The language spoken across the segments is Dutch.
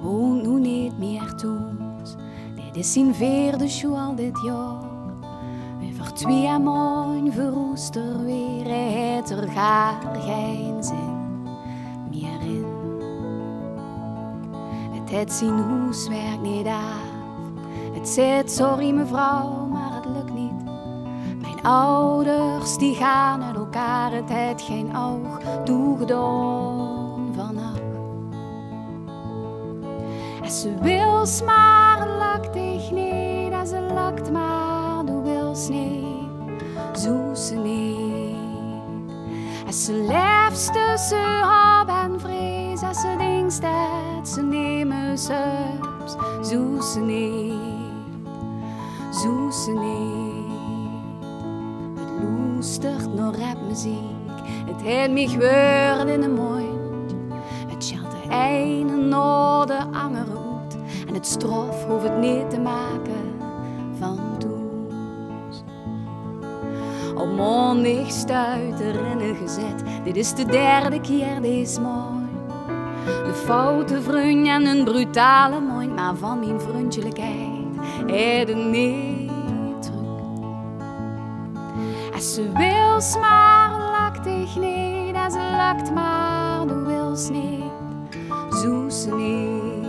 woont nu niet meer thuis. Dit is zijn vierde show al dit jaar. Over 2 maanden verroest er weer, hij heeft er geen zin meer in. Het heeft zijn huiswerk niet af. Het zegt sorry mevrouw, maar het lukt niet. Mijn ouders die gaan uit elkaar, het heeft geen oog toegedaan vannacht. En ze wil maar lakt dich niet, en ze lakt maar du wils niet, zo ze niet. En ze leeft tussen hoop en vrees, en ze denkt dat ze nemen zelfs, zo ze niet, zo ze niet. Het luistert naar rapmuziek, het heeft mij gehoord in de mond. Het sjalt de ene naar de andere uit, en het strof hoeft het niet te maken van toes. Op maandag stuit erin gezet, dit is de 3e keer deze morgen. Een foute vriend en een brutale mond, maar van mijn vriendelijkheid heeft het niet terug. En ze wil maar lakt dich niet, en ze lakt maar du wils niet, zo ze niet.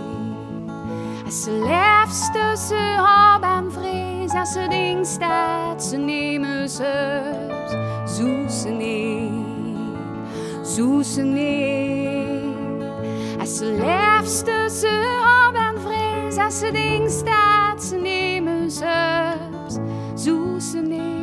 En ze leeft tussen hoop en vrees, en ze denkt dat ze nemen zelfs, zo ze niet, zo ze niet. En ze leeft tussen hoop en vrees, en ze denkt dat ze nemen zelfs, zo ze niet.